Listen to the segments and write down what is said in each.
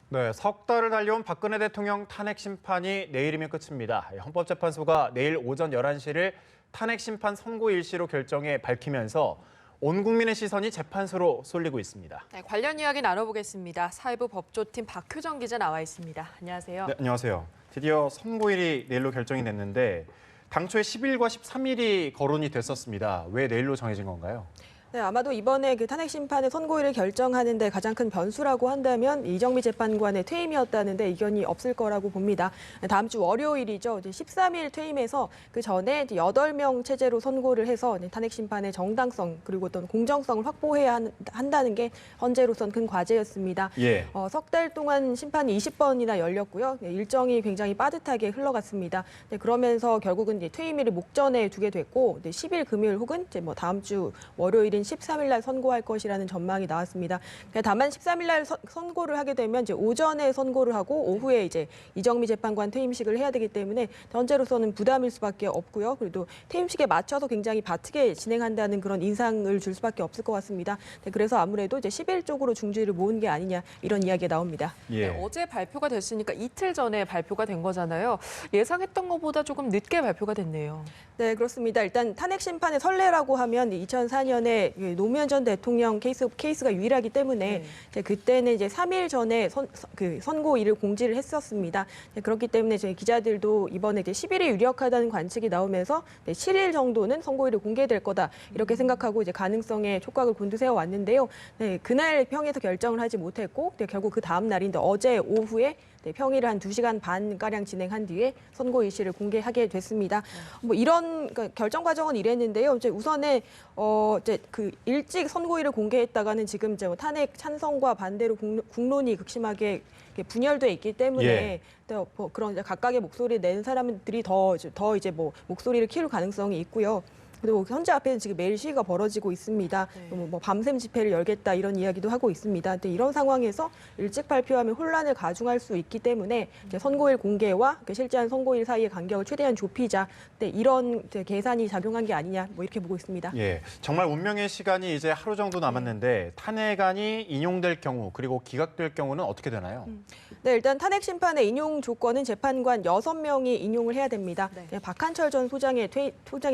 네, 석 달을 달려온 박근혜 대통령 탄핵 심판이 내일이면 끝입니다. 헌법재판소가 내일 오전 11시를 탄핵 심판 선고 일시로 결정해 밝히면서 온 국민의 시선이 재판소로 쏠리고 있습니다. 네, 관련 이야기 나눠보겠습니다. 사회부 법조팀 박효정 기자 나와 있습니다. 안녕하세요. 네, 안녕하세요. 드디어 선고일이 내일로 결정이 됐는데 당초에 10일과 13일이 거론이 됐었습니다. 왜 내일로 정해진 건가요? 네, 아마도 이번에 탄핵 심판의 선고일을 결정하는 데 가장 큰 변수라고 한다면 이정미 재판관의 퇴임이었다는데 이견이 없을 거라고 봅니다. 다음 주 월요일이죠. 13일 퇴임해서 그 전에 8명 체제로 선고를 해서 탄핵 심판의 정당성 그리고 어떤 공정성을 확보해야 한다는 게 현재로선 큰 과제였습니다. 예. 석 달 동안 심판이 20번이나 열렸고요. 일정이 굉장히 빠듯하게 흘러갔습니다. 그러면서 결국은 퇴임일을 목전에 두게 됐고 10일 금요일 혹은 다음 주 월요일인 13일 날 선고할 것이라는 전망이 나왔습니다. 다만 13일 날 선고를 하게 되면 오전에 선고를 하고 오후에 이정미 재판관 퇴임식을 해야 되기 때문에 현재로서는 부담일 수밖에 없고요. 그래도 퇴임식에 맞춰서 굉장히 바트게 진행한다는 그런 인상을 줄 수밖에 없을 것 같습니다. 그래서 아무래도 10일 쪽으로 중지를 모은 게 아니냐 이런 이야기가 나옵니다. 예. 네, 어제 발표가 됐으니까 이틀 전에 발표가 된 거잖아요. 예상했던 것보다 조금 늦게 발표가 됐네요. 네, 그렇습니다. 일단 탄핵 심판의 선례라고 하면 2004년에 노무현 전 대통령 케이스가 유일하기 때문에 그때는 3일 전에 선고일을 공지를 했었습니다. 그렇기 때문에 저희 기자들도 이번에 10일이 유력하다는 관측이 나오면서 7일 정도는 선고일을 공개될 거다 이렇게 생각하고 가능성에 촉각을 곤두세워 왔는데요. 그날 평에서 결정을 하지 못했고 결국 그 다음 날인데 어제 오후에 평일을 한 2시간 반가량 진행한 뒤에 선고 일시를 공개하게 됐습니다. 이런 결정 과정은 이랬는데요. 우선에 일찍 선고일을 공개했다가는 지금 탄핵 찬성과 반대로 국론이 극심하게 분열돼 있기 때문에 그런 각각의 목소리를 내는 사람들이 더 목소리를 키울 가능성이 있고요. 그리고 현재 앞에는 지금 매일 시위가 벌어지고 있습니다. 밤샘 집회를 열겠다 이런 이야기도 하고 있습니다. 근데 이런 상황에서 일찍 발표하면 혼란을 가중할 수 있기 때문에 선고일 공개와 실제한 선고일 사이의 간격을 최대한 좁히자. 이런 계산이 작용한 게 아니냐 이렇게 보고 있습니다. 예, 정말 운명의 시간이 이제 하루 정도 남았는데 탄핵안이 인용될 경우 그리고 기각될 경우는 어떻게 되나요? 네, 일단 탄핵 심판의 인용 조건은 재판관 6명이 인용을 해야 됩니다. 박한철 전 소장이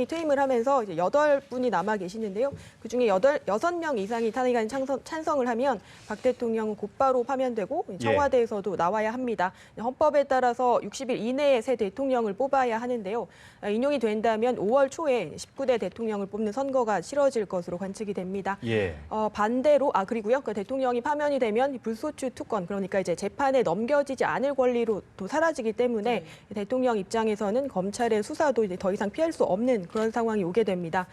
퇴임을 하면서 8분이 남아 계시는데요. 그중에 6명 이상이 탄핵안 찬성을 하면 박 대통령은 곧바로 파면되고 청와대에서도 나와야 합니다. 헌법에 따라서 60일 이내에 새 대통령을 뽑아야 하는데요. 인용이 된다면 5월 초에 19대 대통령을 뽑는 선거가 치러질 것으로 관측이 됩니다. 예. 반대로 그리고요. 대통령이 파면이 되면 불소추 특권 그러니까 재판에 넘겨지지 않을 권리로도 사라지기 때문에 대통령 입장에서는 검찰의 수사도 더 이상 피할 수 없는 그런 상황이 오게 됩니다.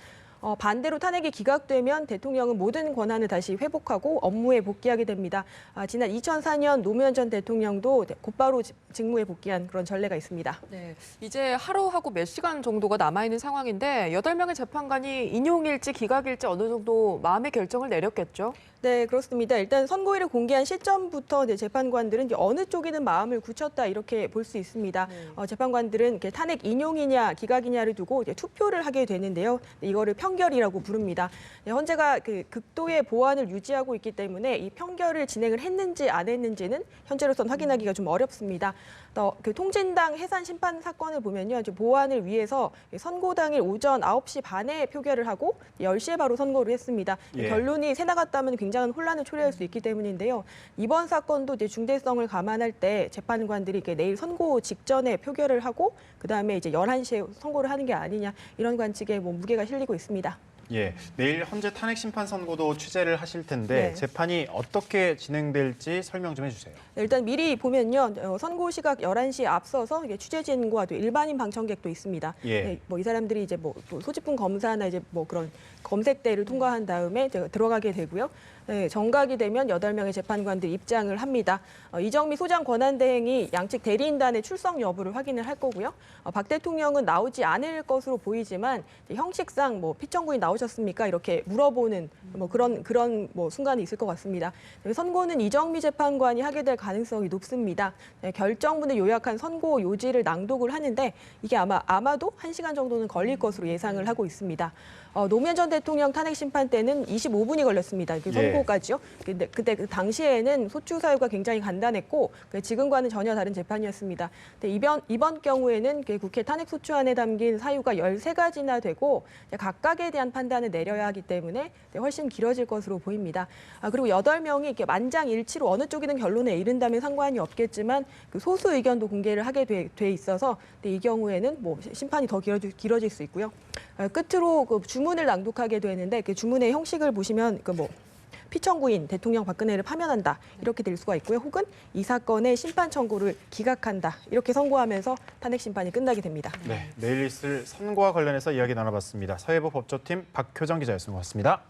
반대로 탄핵이 기각되면 대통령은 모든 권한을 다시 회복하고 업무에 복귀하게 됩니다. 지난 2004년 노무현 전 대통령도 곧바로 직무에 복귀한 그런 전례가 있습니다. 네, 이제 하루하고 몇 시간 정도가 남아있는 상황인데 8명의 재판관이 인용일지 기각일지 어느 정도 마음의 결정을 내렸겠죠? 네, 그렇습니다. 일단 선고일을 공개한 시점부터 재판관들은 어느 쪽이든 마음을 굳혔다 이렇게 볼 수 있습니다. 재판관들은 탄핵 인용이냐 기각이냐를 두고 투표를 하게 되는데요. 이거를 평결이라고 부릅니다. 헌재가 극도의 보안을 유지하고 있기 때문에 이 평결을 진행을 했는지 안 했는지는 현재로선 확인하기가 좀 어렵습니다. 통진당 해산 심판 사건을 보면요. 보안을 위해서 선고 당일 오전 9시 반에 표결을 하고 10시에 바로 선고를 했습니다. 결론이 새 나갔다면 굉장한 혼란을 초래할 수 있기 때문인데요. 이번 사건도 중대성을 감안할 때 재판관들이 내일 선고 직전에 표결을 하고 그다음에 11시에 선고를 하는 게 아니냐 이런 관측에 무게가 실리고 있습니다. 예, 내일 헌재 탄핵 심판 선고도 취재를 하실 텐데 재판이 어떻게 진행될지 설명 좀 해주세요. 일단 미리 보면요, 선고 시각 11시에 앞서서 취재진과 또 일반인 방청객도 있습니다. 이 사람들이 소지품 검사나 그런 검색대를 통과한 다음에 들어가게 되고요. 정각이 되면 8명의 재판관들이 입장을 합니다. 이정미 소장 권한대행이 양측 대리인단의 출석 여부를 확인을 할 거고요. 박 대통령은 나오지 않을 것으로 보이지만 형식상 피청구인 나오셨습니까? 이렇게 물어보는 그런 순간이 있을 것 같습니다. 선고는 이정미 재판관이 하게 될 가능성이 높습니다. 결정문을 요약한 선고 요지를 낭독을 하는데 이게 아마도 1시간 정도는 걸릴 것으로 예상을 하고 있습니다. 노무현 전 대통령 탄핵 심판 때는 25분이 걸렸습니다. 선고 선고까지요. 근데 그때 그 당시에는 소추 사유가 굉장히 간단했고 지금과는 전혀 다른 재판이었습니다. 근데 이번 경우에는 국회 탄핵 소추안에 담긴 사유가 13가지나 되고 각각에 대한 판단을 내려야 하기 때문에 훨씬 길어질 것으로 보입니다. 그리고 8명이 이렇게 만장일치로 어느 쪽이든 결론에 이른다면 상관이 없겠지만 그 소수 의견도 공개를 하게 돼 있어서 이 경우에는 뭐 심판이 더 길어질 수 있고요. 끝으로 그 주문을 낭독하게 되는데 그 주문의 형식을 보시면 그 뭐 피청구인 대통령 박근혜를 파면한다 이렇게 될 수가 있고요. 혹은 이 사건의 심판 청구를 기각한다 이렇게 선고하면서 탄핵 심판이 끝나게 됩니다. 네, 내일 있을 선고와 관련해서 이야기 나눠봤습니다. 사회부 법조팀 박효정 기자였습니다. 고맙습니다.